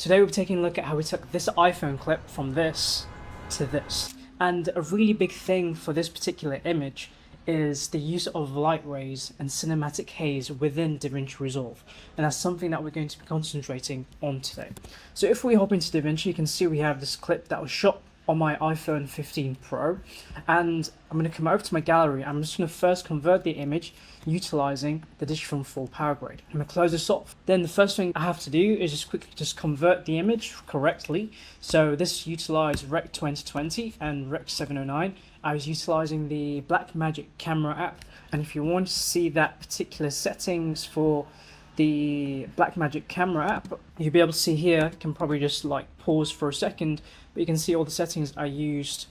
Today we'll be taking a look at how we took this iPhone clip from this to this. And a really big thing for this particular image is the use of light rays and cinematic haze within DaVinci Resolve. And that's something that we're going to be concentrating on today. So if we hop into DaVinci, you can see we have this clip that was shot on my iPhone 15 Pro, and I'm going to come over to my gallery. I'm just going to first convert the image utilizing the Digital 4 Power Grade. I'm going to close this off. Then the first thing I have to do is just quickly convert the image correctly. So this utilized Rec 2020 and Rec 709. I was utilizing the Blackmagic camera app, and if you want to see that particular settings for the Blackmagic camera app, you'll be able to see here. You can probably just like pause for a second, but you can see all the settings I used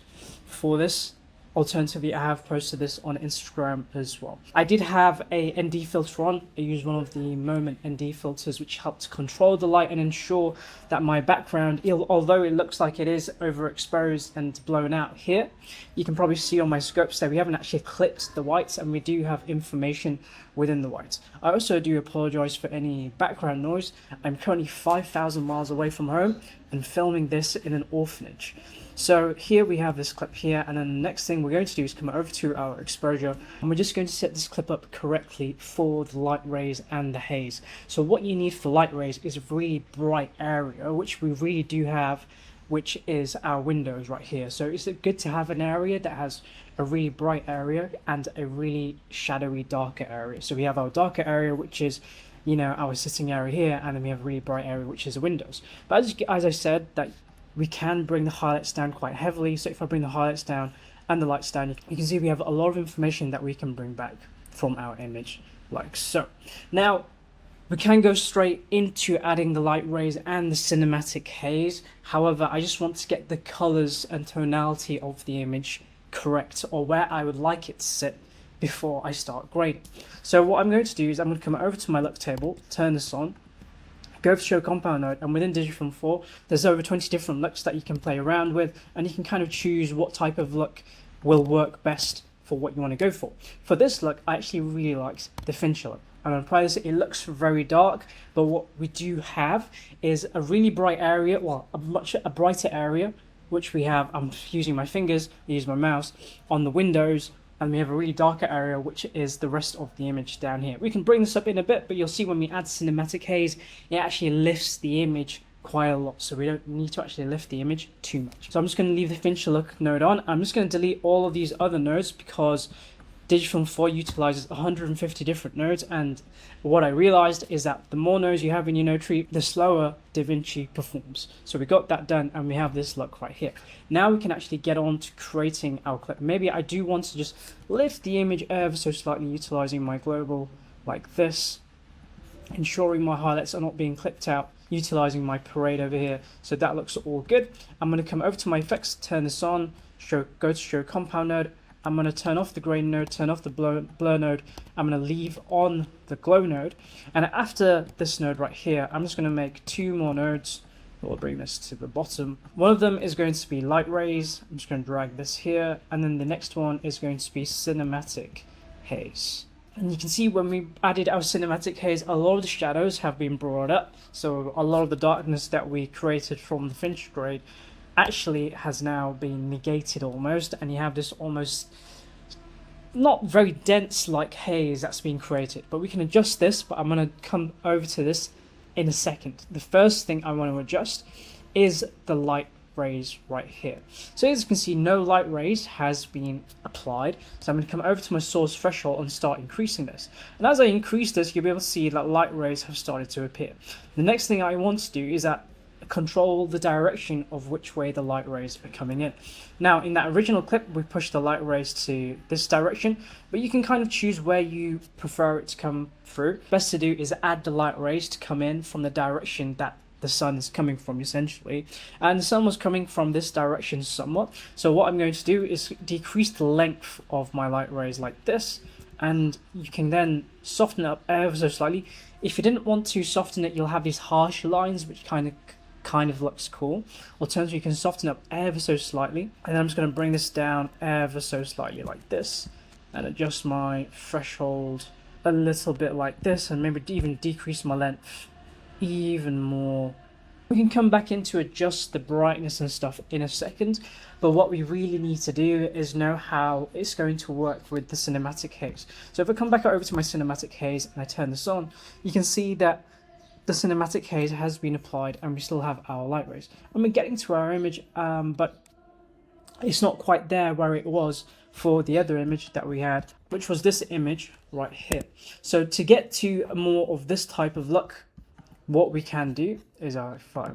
for this. Alternatively, I have posted this on Instagram as well. I did have a ND filter on. I used one of the Moment ND filters, which helped to control the light and ensure that my background, although it looks like it is overexposed and blown out here, you can probably see on my scopes that we haven't actually clipped the whites, and we do have information within the whites. I also do apologize for any background noise. I'm currently 5,000 miles away from home and filming this in an orphanage. So here we have this clip here, and then the next thing we're going to do is come over to our exposure, and we're just going to set this clip up correctly for the light rays and the haze. So what you need for light rays is a really bright area, which we really do have, which is our windows right here. So it's good to have an area that has a really bright area and a really shadowy darker area. So we have our darker area, which is, you know, our sitting area here, and then we have a really bright area, which is the windows. But as I said, that we can bring the highlights down quite heavily. So if I bring the highlights down and the lights down, you can see we have a lot of information that we can bring back from our image, like so. Now, we can go straight into adding the light rays and the cinematic haze. However, I just want to get the colors and tonality of the image correct, or where I would like it to sit, before I start grading. So what I'm going to do is I'm going to come over to my look table, turn this on, go to show compound node, and within Digital 4 there's over 20 different looks that you can play around with, and you can kind of choose what type of look will work best for what you want to go for. For this look, I actually really like the Finch look. I'm going to apply this. It looks very dark, but what we do have is a really bright area, well, a brighter area, which we have, I'm using my fingers, I use my mouse, on the windows, and we have a really darker area, which is the rest of the image down here. We can bring this up in a bit, but you'll see when we add cinematic haze, it actually lifts the image quite a lot, so we don't need to actually lift the image too much. So I'm just going to leave the Finch look node on. I'm just going to delete all of these other nodes because Digital 4 utilizes 150 different nodes, and what I realized is that the more nodes you have in your node tree, the slower DaVinci performs. So we got that done, and we have this look right here. Now we can actually get on to creating our clip. Maybe I do want to just lift the image ever so slightly, utilizing my global like this, ensuring my highlights are not being clipped out, utilizing my parade over here. So that looks all good. I'm going to come over to my effects, turn this on, go to show compound node. I'm going to turn off the grain node, turn off the blur node. I'm going to leave on the glow node. And after this node right here, I'm just going to make two more nodes. We'll bring this to the bottom. One of them is going to be light rays. I'm just going to drag this here. And then the next one is going to be cinematic haze. And you can see when we added our cinematic haze, a lot of the shadows have been brought up. So a lot of the darkness that we created from the Finch grade actually has now been negated almost, and you have this almost not very dense like haze that's been created. But we can adjust this, but I'm going to come over to this in a second. The first thing I want to adjust is the light rays right here. So as you can see, no light rays has been applied, so I'm going to come over to my source threshold and start increasing this. And as I increase this, you'll be able to see that light rays have started to appear. The next thing I want to do is that control the direction of which way the light rays are coming in. Now in that original clip we pushed the light rays to this direction, but you can kind of choose where you prefer it to come through. Best to do is add the light rays to come in from the direction that the sun is coming from, essentially, and the sun was coming from this direction somewhat. So what I'm going to do is decrease the length of my light rays like this, and you can then soften it up ever so slightly. If you didn't want to soften it, you'll have these harsh lines which kind of looks cool. Alternatively, you can soften up ever so slightly, and then I'm just going to bring this down ever so slightly like this, and adjust my threshold a little bit like this, and maybe even decrease my length even more We can come back in to adjust the brightness and stuff in a second, but what we really need to do is know how it's going to work with the cinematic haze. So if I come back over to my cinematic haze and I turn this on, you can see that the cinematic haze has been applied and we still have our light rays. And we're getting to our image, but it's not quite there where it was for the other image that we had, which was this image right here. So to get to more of this type of look, what we can do is, if I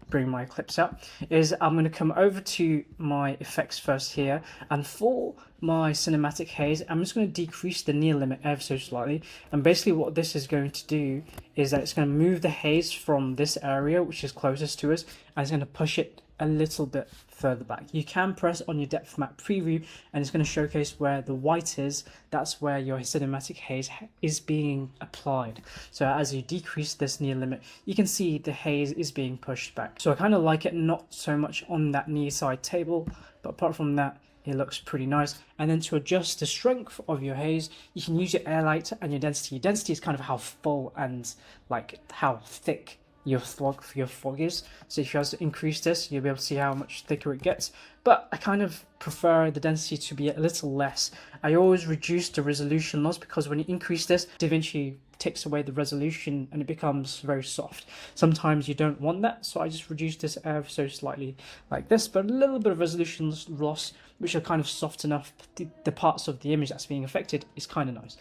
bring my clips out, is I'm going to come over to my effects first here, and for my cinematic haze, I'm just going to decrease the near limit ever so slightly. And basically what this is going to do is that it's going to move the haze from this area, which is closest to us, and it's going to push it a little bit further back. You can press on your depth map preview and it's going to showcase where the white is. That's where your cinematic haze is being applied. So as you decrease this near limit, you can see the haze is being pushed back. So I kind of like it not so much on that near side table, but apart from that, it looks pretty nice. And then to adjust the strength of your haze, you can use your air light and your density. Your density is kind of how full and like how thick your fog is. So if you have to increase this, you'll be able to see how much thicker it gets. But I kind of prefer the density to be a little less. I always reduce the resolution loss, because when you increase this, DaVinci takes away the resolution and it becomes very soft. Sometimes you don't want that, so I just reduce this ever so slightly like this, but a little bit of resolution loss, which will kind of soften up the parts of the image that's being affected, is kind of nice.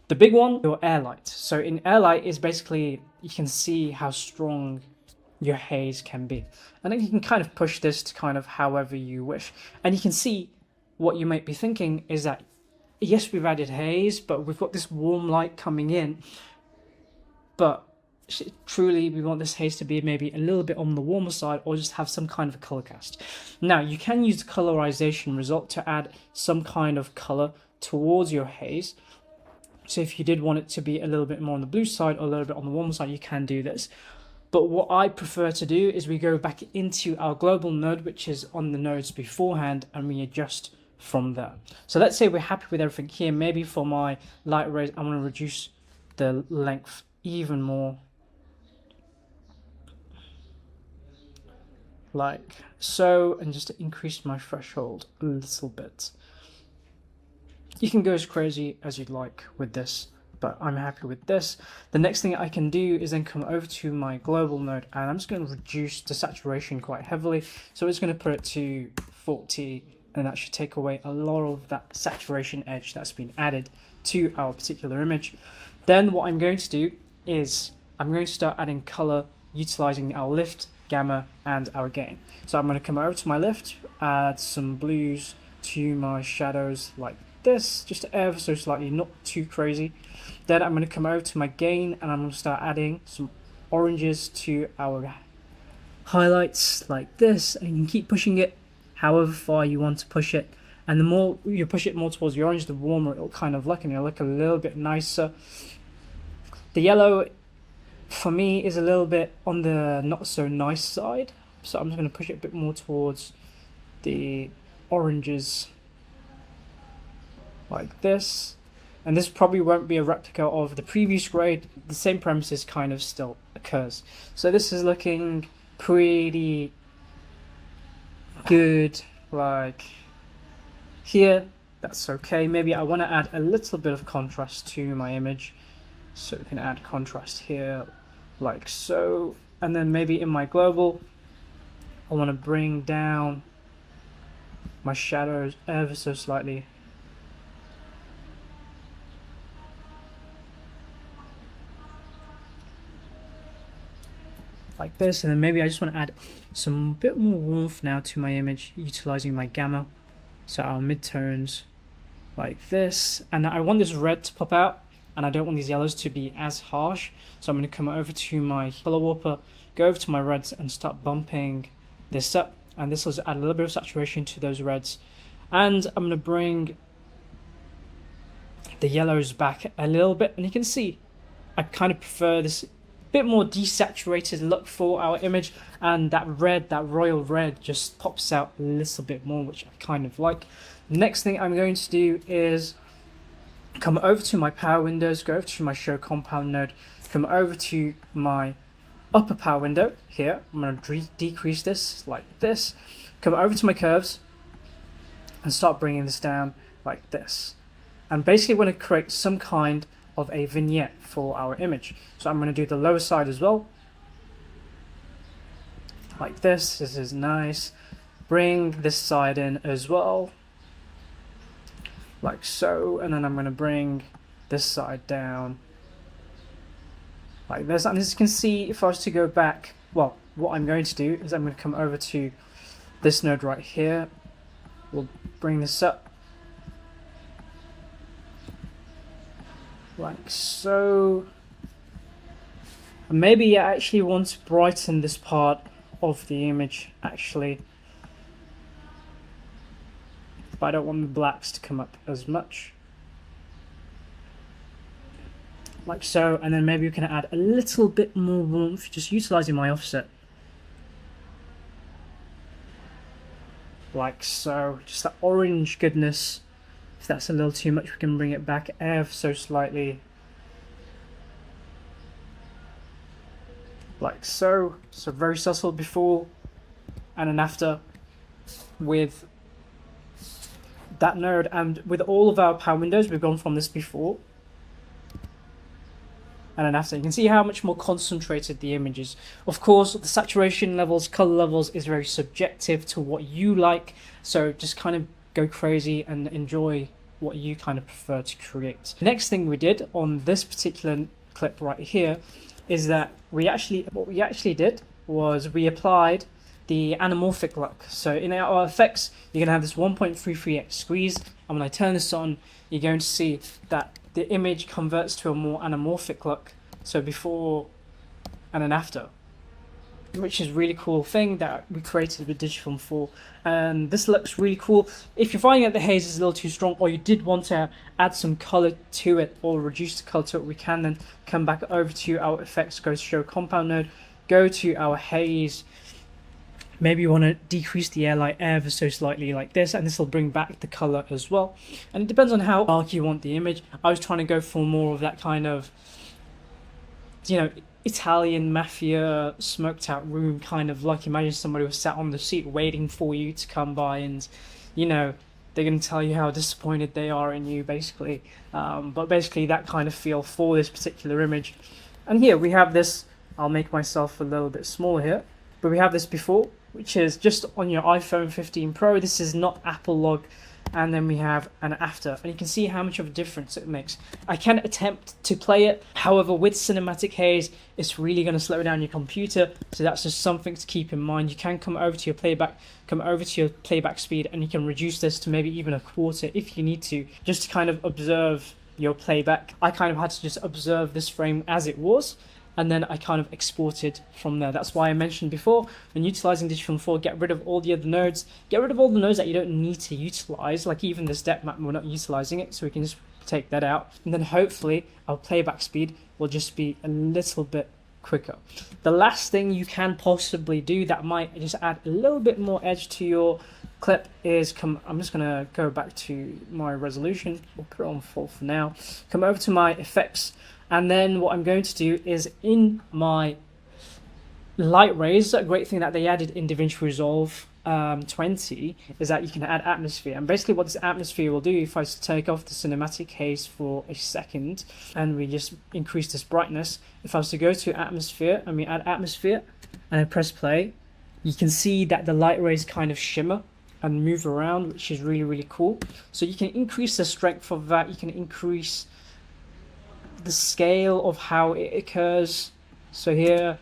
The big one, your air light. So in air light is basically, you can see how strong your haze can be. And then you can kind of push this to kind of however you wish. And you can see what you might be thinking is that, yes, we've added haze, but we've got this warm light coming in. But truly, we want this haze to be maybe a little bit on the warmer side, or just have some kind of a color cast. Now, you can use the colorization result to add some kind of color towards your haze. So if you did want it to be a little bit more on the blue side or a little bit on the warmer side, you can do this. But what I prefer to do is we go back into our global node, which is on the nodes beforehand, and we adjust from there. So let's say we're happy with everything here. Maybe for my light rays, I'm going to reduce the length even more. Like so, and just to increase my threshold a little bit. You can go as crazy as you'd like with this, but I'm happy with this. The next thing I can do is then come over to my global node, and I'm just going to reduce the saturation quite heavily. So it's going to put it to 40, and that should take away a lot of that saturation edge that's been added to our particular image. Then what I'm going to do is I'm going to start adding color utilizing our lift, gamma, and our gain. So I'm going to come over to my lift, add some blues to my shadows like this, just ever so slightly, not too crazy. Then I'm going to come over to my gain and I'm going to start adding some oranges to our highlights like this, and you can keep pushing it however far you want to push it, and the more you push it more towards the orange, the warmer it'll kind of look, and it'll look a little bit nicer. The yellow for me is a little bit on the not so nice side, so I'm just going to push it a bit more towards the oranges like this. And this probably won't be a replica of the previous grade. The same premises kind of still occurs. So this is looking pretty good, like here. That's okay. Maybe I want to add a little bit of contrast to my image, so we can add contrast here like so. And then maybe in my global, I want to bring down my shadows ever so slightly. Like this, and then maybe I just want to add some bit more warmth now to my image utilizing my gamma, so our midtones like this. And I want this red to pop out, and I don't want these yellows to be as harsh, so I'm going to come over to my color warper, go over to my reds and start bumping this up, and this will add a little bit of saturation to those reds. And I'm going to bring the yellows back a little bit, and you can see I kind of prefer this bit more desaturated look for our image, and that red, that royal red, just pops out a little bit more, which I kind of like. Next thing I'm going to do is come over to my power windows, go over to my show compound node, come over to my upper power window here. I'm going to decrease this like this, come over to my curves and start bringing this down like this. And basically want to create some kind of a vignette for our image. So I'm going to do the lower side as well, like this. This is nice. Bring this side in as well, like so, and then I'm going to bring this side down like this. And as you can see, if I was to go back, well, what I'm going to do is I'm going to come over to this node right here. We'll bring this up like so. And maybe I actually want to brighten this part of the image actually, but I don't want the blacks to come up as much, like so. And then maybe we can add a little bit more warmth, just utilizing my offset, like so. Just that orange goodness. If that's a little too much, we can bring it back ever so slightly, like so. So very subtle before and an after with that node. And with all of our power windows, we've gone from this before and then after. You can see how much more concentrated the image is. Of course, the saturation levels, color levels is very subjective to what you like, so just kind of go crazy and enjoy what you kind of prefer to create. The next thing we did on this particular clip right here is that what we actually did was we applied the anamorphic look. So in our effects, you're going to have this 1.33x squeeze, and when I turn this on, you're going to see that the image converts to a more anamorphic look, so before and an after, which is a really cool thing that we created with Digifilm 4. And this looks really cool. If you're finding that the haze is a little too strong, or you did want to add some color to it or reduce the color to it, we can then come back over to our effects, go to show compound node, go to our haze. Maybe you want to decrease the air light ever so slightly like this, and this will bring back the color as well. And it depends on how dark you want the image. I was trying to go for more of that kind of, you know, Italian mafia smoked out room kind of, like imagine somebody was sat on the seat waiting for you to come by, and you know, they're going to tell you how disappointed they are in you basically. But basically that kind of feel for this particular image. And here we have this, I'll make myself a little bit smaller here, but we have this before, which is just on your iPhone 15 Pro. This is not Apple log. And then we have an after, and you can see how much of a difference it makes. I can attempt to play it, however with cinematic haze it's really going to slow down your computer, so that's just something to keep in mind. You can come over to your playback speed, and you can reduce this to maybe even a quarter if you need to, just to kind of observe your playback. I kind of had to just observe this frame as it was, and then I kind of exported from there. That's why I mentioned before, when utilizing Digifilm 4, get rid of all the other nodes. Get rid of all the nodes that you don't need to utilize, like even this depth map, we're not utilizing it, so we can just take that out. And then hopefully our playback speed will just be a little bit quicker. The last thing you can possibly do that might just add a little bit more edge to your clip is I'm just gonna go back to my resolution. We'll put it on full for now. Come over to my effects. And then what I'm going to do is in my light rays, a great thing that they added in DaVinci Resolve 20 is that you can add atmosphere. And basically what this atmosphere will do, if I take off the cinematic haze for a second and we just increase this brightness, if I was to go to atmosphere and we add atmosphere and I press play, you can see that the light rays kind of shimmer and move around, which is really, really cool. So you can increase the strength of that, you can increase the scale of how it occurs. So here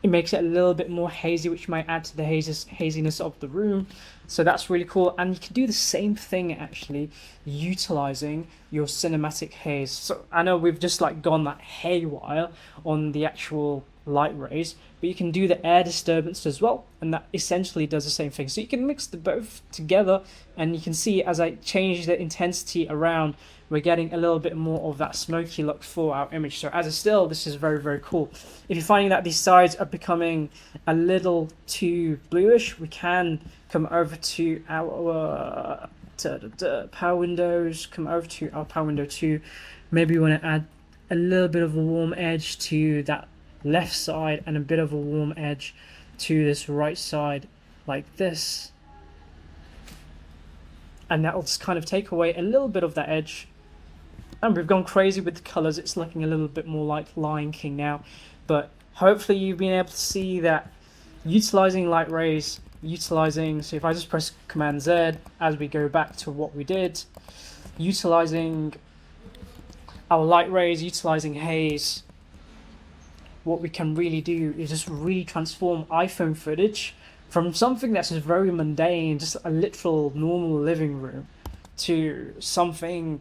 it makes it a little bit more hazy, which might add to the haziness of the room. So that's really cool. And you can do the same thing actually utilizing your cinematic haze. So I know we've just like gone that haywire on the actual light rays, but you can do the air disturbance as well, and that essentially does the same thing. So you can mix the both together, and you can see as I change the intensity around, we're getting a little bit more of that smoky look for our image. So as a still, this is very, very cool. If you're finding that these sides are becoming a little too bluish, we can come over to our power windows, come over to our power window 2. Maybe we want to add a little bit of a warm edge to that left side and a bit of a warm edge to this right side like this, and that will just kind of take away a little bit of that edge. And we've gone crazy with the colors. It's looking a little bit more like Lion King now, but hopefully you've been able to see that utilizing light rays, so if I just press Command Z as we go back to what we did, utilizing our light rays, utilizing haze, what we can really do is just really transform iPhone footage from something that's just very mundane, just a literal normal living room, to something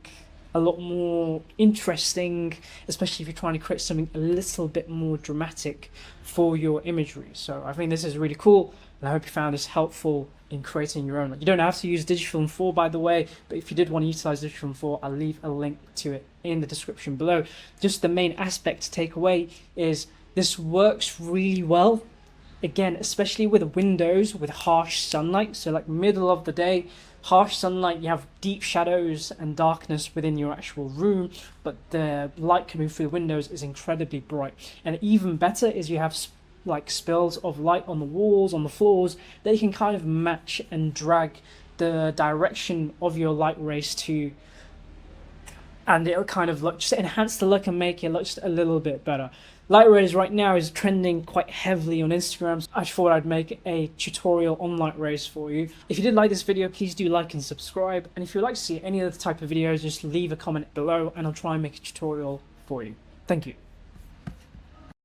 a lot more interesting, especially if you're trying to create something a little bit more dramatic for your imagery. So I think this is really cool, and I hope you found this helpful in creating your own. You don't have to use Digifilm 4, by the way, but if you did want to utilize Digifilm 4, I'll leave a link to it in the description below. Just the main aspect to take away is this works really well, again, especially with windows with harsh sunlight. So like middle of the day, harsh sunlight, you have deep shadows and darkness within your actual room, but the light coming through the windows is incredibly bright. And even better is you have like spills of light on the walls, on the floors, that you can kind of match and drag the direction of your light rays to, and it'll kind of look, just enhance the look and make it look just a little bit better. Light rays right now is trending quite heavily on Instagram, so I thought I'd make a tutorial on light rays for you. If you did like this video, please do like and subscribe, and if you'd like to see any other type of videos, just leave a comment below and I'll try and make a tutorial for you. Thank you.